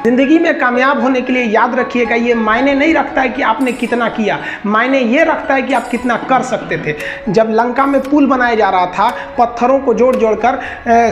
जिंदगी में कामयाब होने के लिए याद रखिएगा, ये मायने नहीं रखता है कि आपने कितना किया, मायने ये रखता है कि आप कितना कर सकते थे। जब लंका में पुल बनाया जा रहा था पत्थरों को जोड़ जोड़ कर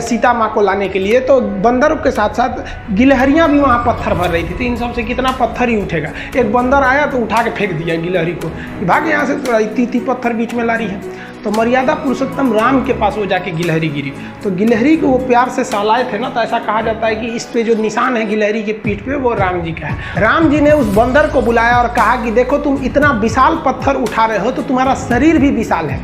सीता माँ को लाने के लिए, तो बंदरों के साथ साथ गिलहरियाँ भी वहाँ पत्थर भर रही थी। तो इन सब से कितना पत्थर ही उठेगा। एक बंदर आया तो उठा के फेंक दिया गिलहरी को, भाग यहाँ से, तो इतनी पत्थर बीच में ला रही है। तो मर्यादा पुरुषोत्तम राम के पास वो जाके गिलहरी गिरी, तो गिलहरी को वो प्यार से सहलाए थे ना, तो ऐसा कहा जाता है कि इस पे जो निशान है गिलहरी के पीठ पे वो राम जी का है। राम जी ने उस बंदर को बुलाया और कहा कि देखो तुम इतना विशाल पत्थर उठा रहे हो तो तुम्हारा शरीर भी विशाल है,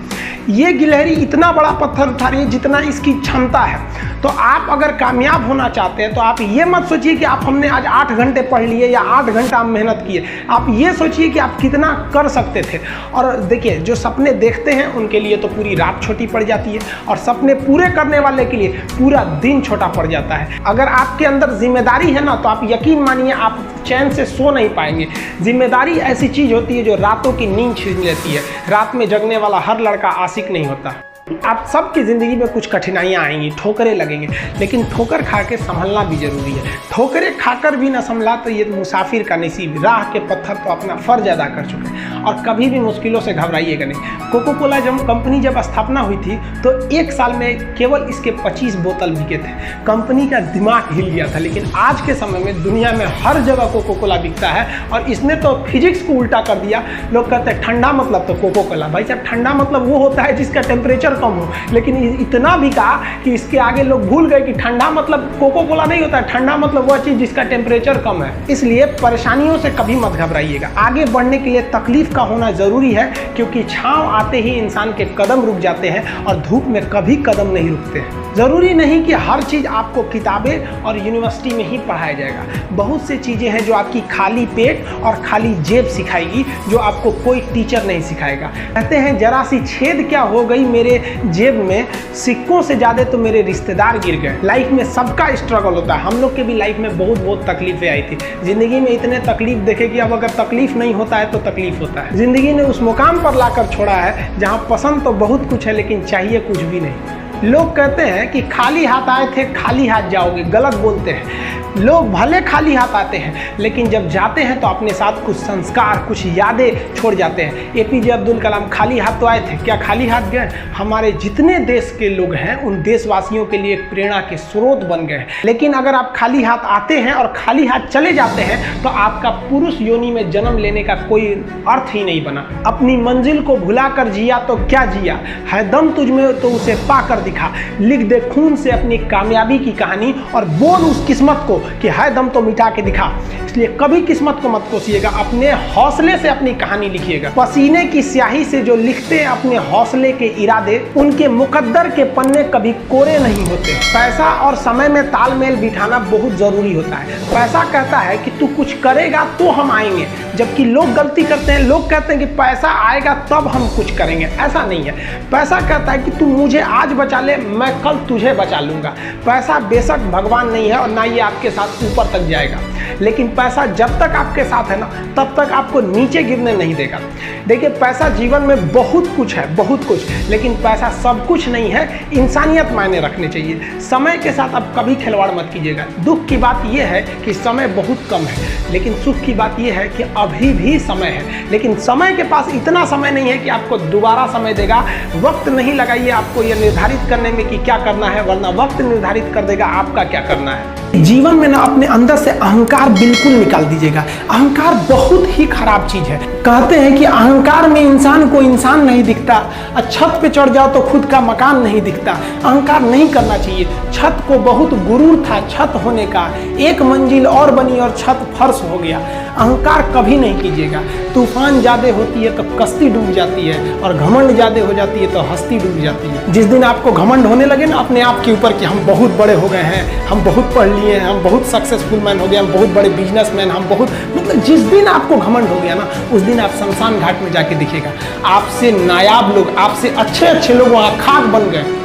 ये गिलहरी इतना बड़ा पत्थर उठा रही है जितना इसकी क्षमता है। तो आप अगर कामयाब होना चाहते हैं तो आप ये मत सोचिए कि आप हमने आज 8 घंटे पढ़ लिए या 8 घंटा मेहनत किए, आप ये सोचिए कि आप कितना कर सकते थे। और देखिए, जो सपने देखते हैं उनके लिए तो पूरी रात छोटी पड़ जाती है, और सपने पूरे करने वाले के लिए पूरा दिन छोटा पड़ जाता है। अगर आपके अंदर जिम्मेदारी है ना, तो आप यकीन मानिए आप चैन से सो नहीं पाएंगे। जिम्मेदारी ऐसी चीज़ होती है जो रातों की नींद छीन लेती है। रात में जगने वाला हर लड़का आशिक नहीं होता। आप सबकी ज़िंदगी में कुछ कठिनाइयाँ आएंगी, ठोकरें लगेंगे, लेकिन ठोकर खा के संभलना भी जरूरी है। ठोकरें खाकर भी ना संभला तो ये मुसाफिर का नसीब। राह के पत्थर तो अपना फर्ज अदा कर चुके हैं, और कभी भी मुश्किलों से घबराइएगा नहीं। कोको कोला कंपनी जब स्थापना हुई थी तो 1 साल में केवल इसके 25 बोतल बिके थे। कंपनी का दिमाग हिल गया था, लेकिन आज के समय में दुनिया में हर जगह कोको कोला बिकता है, और इसने तो फिजिक्स को उल्टा कर दिया। लोग कहते हैं ठंडा मतलब तो कोको कोला। भाई साहब, ठंडा मतलब वो होता है जिसका टेम्परेचर कम हो, लेकिन इतना भी कहा कि इसके आगे लोग भूल गए कि ठंडा मतलब कोको कोला नहीं होता है, ठंडा मतलब वह चीज जिसका टेम्परेचर कम है। इसलिए परेशानियों से कभी मत घबराइएगा। आगे बढ़ने के लिए तकलीफ का होना जरूरी है, क्योंकि छांव आते ही इंसान के कदम रुक जाते हैं और धूप में कभी कदम नहीं रुकते हैं। जरूरी नहीं कि हर चीज आपको किताबें और यूनिवर्सिटी में ही पढ़ाया जाएगा। बहुत सी चीजें हैं जो आपकी खाली पेट और खाली जेब सिखाएगी, जो आपको कोई टीचर नहीं सिखाएगा। कहते हैं जरा सी छेद क्या हो गई मेरे जेब में, सिक्कों से ज्यादा तो मेरे रिश्तेदार गिर गए। लाइफ में सबका स्ट्रगल होता है। हम लोग के भी लाइफ में बहुत तकलीफें आई थी। जिंदगी में इतने तकलीफ देखे कि अब अगर तकलीफ नहीं होता है तो तकलीफ होता है। जिंदगी ने उस मुकाम पर लाकर छोड़ा है जहां पसंद तो बहुत कुछ है, लेकिन चाहिए कुछ भी नहीं। लोग कहते हैं कि खाली हाथ आए थे खाली हाथ जाओगे, गलत बोलते हैं। लोग भले खाली हाथ आते हैं, लेकिन जब जाते हैं तो अपने साथ कुछ संस्कार, कुछ यादें छोड़ जाते हैं। एपीजे अब्दुल कलाम खाली हाथ तो आए थे, क्या खाली हाथ गए? हमारे जितने देश के लोग हैं उन देशवासियों के लिए एक प्रेरणा के स्रोत बन गए। लेकिन अगर आप खाली हाथ आते हैं और खाली हाथ चले जाते हैं तो आपका पुरुष योनि में जन्म लेने का कोई अर्थ ही नहीं बना। अपनी मंजिल को भुला कर जिया तो क्या जिया, है दम तुझ में तो उसे पाकर दिखा। लिख दे खून से अपनी कामयाबी की कहानी और बोल उस किस्मत को कि है दम तो मिटा के दिखा। इसलिए कभी किस्मत को मत कोसिएगा, अपने हौसले से अपनी कहानी लिखिएगा। पसीने की स्याही से जो लिखते हैं अपने हौसले के इरादे, उनके मुकद्दर के पन्ने कभी कोरे नहीं होते। पैसा और समय में तालमेल बिठाना बहुत जरूरी होता है। पैसा कहता है कि तू कुछ करेगा तो हम आएंगे, जबकि लोग गलती करते हैं। लोग कहते हैं कि पैसा आएगा तब हम कुछ करेंगे, ऐसा नहीं है। पैसा कहता है कि तू मुझे आज बचा ले, मैं कल तुझे बचा लूंगा। पैसा बेशक भगवान नहीं है और ना ये आपके साथ ऊपर तक जाएगा, लेकिन पैसा जब तक आपके साथ है ना, तब तक आपको नीचे गिरने नहीं देगा। देखिए, पैसा जीवन में बहुत कुछ है, बहुत कुछ, लेकिन पैसा सब कुछ नहीं है। इंसानियत मायने रखने चाहिए। समय के साथ आप कभी खिलवाड़ मत कीजिएगा। दुख की बात यह है कि समय बहुत कम है, लेकिन सुख की बात यह है कि अभी भी समय है। लेकिन समय के पास इतना समय नहीं है कि आपको दोबारा समय देगा। वक्त नहीं लगाइए आपको यह निर्धारित करने में कि क्या करना है, वरना वक्त निर्धारित कर देगा आपका क्या करना है। जीवन में ना अपने अंदर से अहंकार बिल्कुल निकाल दीजिएगा। अहंकार बहुत ही खराब चीज है। कहते हैं कि अहंकार में इंसान को इंसान नहीं दिखता, छत पे चढ़ जाओ तो खुद का मकान नहीं दिखता। अहंकार नहीं करना चाहिए। छत को बहुत गुरूर था छत होने का, एक मंजिल और बनी और छत फर्श हो गया। अहंकार कभी नहीं कीजिएगा। तूफान ज्यादा होती है तो कश्ती डूब जाती है, और घमंड ज्यादा हो जाती है तो हस्ती डूब जाती है। जिस दिन आपको घमंड होने लगे ना अपने आप के ऊपर कि हम बहुत बड़े हो गए हैं, हम बहुत पढ़ लिए हैं, हम बहुत सक्सेसफुल मैन हो गए, हम बहुत बड़े बिजनेसमैन, हम बहुत, मतलब जिस दिन आपको घमंड हो गया ना, उस दिन आप शमशान घाट में जाके दिखेगा आपसे नायाब लोग, आपसे अच्छे लोग वहाँ खाक बन गए।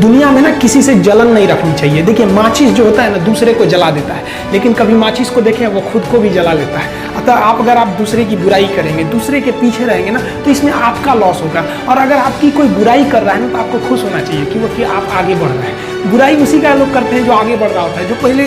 दुनिया में ना किसी से जलन नहीं रखनी चाहिए। देखिए, माचिस जो होता है ना दूसरे को जला देता है, लेकिन कभी माचिस को देखें वो खुद को भी जला लेता है। अतः अगर आप दूसरे की बुराई करेंगे, दूसरे के पीछे रहेंगे ना, तो इसमें आपका लॉस होगा। और अगर आपकी कोई बुराई कर रहा है ना, तो आपको खुश होना चाहिए कि आप आगे बढ़ रहे हैं। बुराई उसी का लोग करते हैं जो आगे बढ़ रहा होता है। जो पहले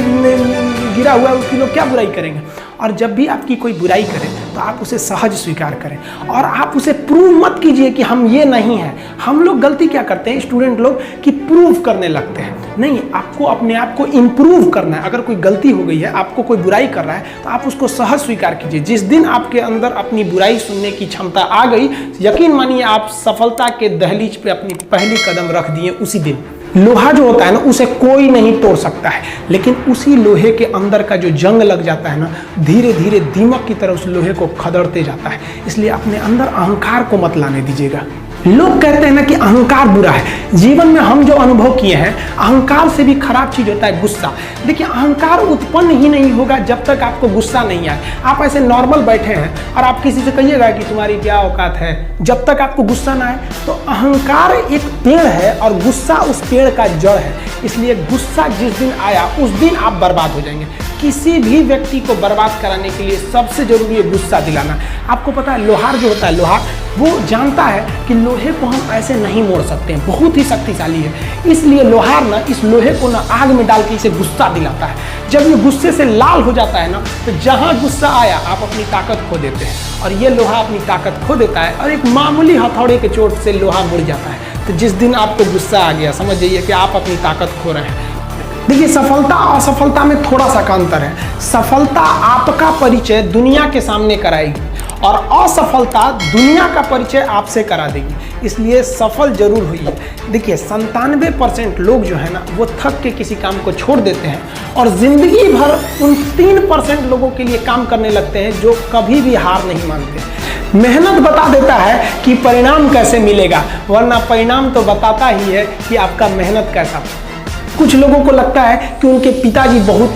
गिरा हुआ है उसकी लोग क्या बुराई करेंगे। और जब भी आपकी कोई बुराई करे तो आप उसे सहज स्वीकार करें और आप उसे प्रूव मत कीजिए कि हम ये नहीं हैं। हम लोग गलती क्या करते हैं स्टूडेंट लोग कि प्रूव करने लगते हैं। नहीं, आपको अपने आप को इम्प्रूव करना है। अगर कोई गलती हो गई है, आपको कोई बुराई कर रहा है तो आप उसको सहज स्वीकार कीजिए। जिस दिन आपके अंदर अपनी बुराई सुनने की क्षमता आ गई, यकीन मानिए आप सफलता के दहलीज पे अपनी पहली कदम रख दिए उसी दिन। लोहा जो होता है ना, उसे कोई नहीं तोड़ सकता है, लेकिन उसी लोहे के अंदर का जो जंग लग जाता है ना, धीरे धीरे दीमक की तरह उस लोहे को खदड़ते जाता है। इसलिए अपने अंदर अहंकार को मत लाने दीजिएगा। लोग कहते हैं ना कि अहंकार बुरा है। जीवन में हम जो अनुभव किए हैं, अहंकार से भी खराब चीज होता है गुस्सा। देखिए, अहंकार उत्पन्न ही नहीं होगा जब तक आपको गुस्सा नहीं आए। आप ऐसे नॉर्मल बैठे हैं और आप किसी से कहिएगा कि तुम्हारी क्या औकात है, जब तक आपको गुस्सा ना आए। तो अहंकार एक पेड़ है और गुस्सा उस पेड़ का जड़ है। इसलिए गुस्सा जिस दिन आया उस दिन आप बर्बाद हो जाएंगे। किसी भी व्यक्ति को बर्बाद कराने के लिए सबसे जरूरी है गुस्सा दिलाना। आपको पता है, लोहार जो होता है, लोहार वो जानता है कि लोहे को हम ऐसे नहीं मोड़ सकते हैं, बहुत ही शक्तिशाली है। इसलिए लोहार ना इस लोहे को ना आग में डाल के इसे गुस्सा दिलाता है। जब ये गुस्से से लाल हो जाता है ना, तो जहां गुस्सा आया आप अपनी ताकत खो देते हैं और ये लोहा अपनी ताकत खो देता है और एक मामूली हथौड़े के चोट से लोहा मुड़ जाता है। तो जिस दिन आपको गुस्सा आ गया, समझ जाइए कि आप अपनी ताकत खो रहे हैं। देखिए, सफलता और असफलता में थोड़ा सा का अंतर है। सफलता आपका परिचय दुनिया के सामने कराएगी और असफलता दुनिया का परिचय आपसे करा देगी। इसलिए सफल जरूर होइए। देखिए, 97% लोग जो है ना, वो थक के किसी काम को छोड़ देते हैं और जिंदगी भर उन 3% लोगों के लिए काम करने लगते हैं जो कभी भी हार नहीं मानते। मेहनत बता देता है कि परिणाम कैसे मिलेगा, वरना परिणाम तो बताता ही है कि आपका मेहनत कैसा। कुछ लोगों को लगता है कि उनके पिताजी बहुत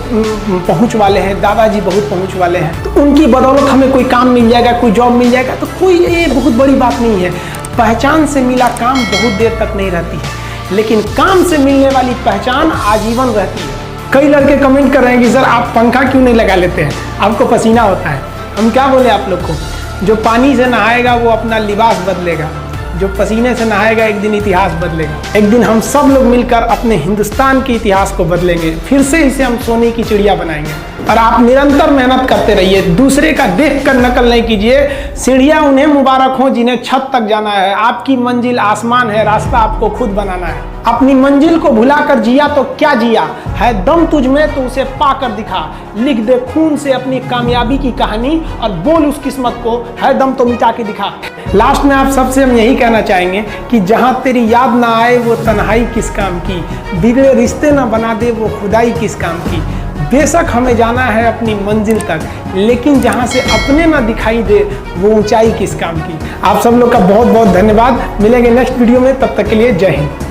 पहुंच वाले हैं, दादाजी बहुत पहुंच वाले हैं, तो उनकी बदौलत हमें कोई काम मिल जाएगा, कोई जॉब मिल जाएगा। तो कोई ये बहुत बड़ी बात नहीं है। पहचान से मिला काम बहुत देर तक नहीं रहती है, लेकिन काम से मिलने वाली पहचान आजीवन रहती है। कई लड़के कमेंट कर रहे हैं कि सर आप पंखा क्यों नहीं लगा लेते हैं, आपको पसीना होता है। हम क्या बोले आप लोग को, जो पानी से नहाएगा वो अपना लिबास बदलेगा, जो पसीने से नहाएगा एक दिन इतिहास बदलेगा। एक दिन हम सब लोग मिलकर अपने हिंदुस्तान के इतिहास को बदलेंगे, फिर से इसे हम सोने की चिड़िया बनाएंगे। और आप निरंतर मेहनत करते रहिए, दूसरे का देख कर नकल नहीं कीजिए। सीढ़ियाँ उन्हें मुबारक हो जिन्हें छत तक जाना है। आपकी मंजिल आसमान है, रास्ता आपको खुद बनाना है। अपनी मंजिल को भुलाकर जिया तो क्या जिया है, दम तुझ में तो उसे पाकर दिखा। लिख दे खून से अपनी कामयाबी की कहानी और बोल उस किस्मत को, है दम तो मिटा के दिखा। लास्ट में आप सबसे हम यही कहना चाहेंगे कि जहां तेरी याद ना आए वो तन्हाई किस काम की, बिगड़े रिश्ते ना बना दे वो खुदाई किस काम की। बेशक हमें जाना है अपनी मंजिल तक, लेकिन जहां से अपने ना दिखाई दे वो ऊंचाई किस काम की। आप सब लोग का बहुत बहुत धन्यवाद। मिलेंगे नेक्स्ट वीडियो में, तब तक के लिए जय हिंद।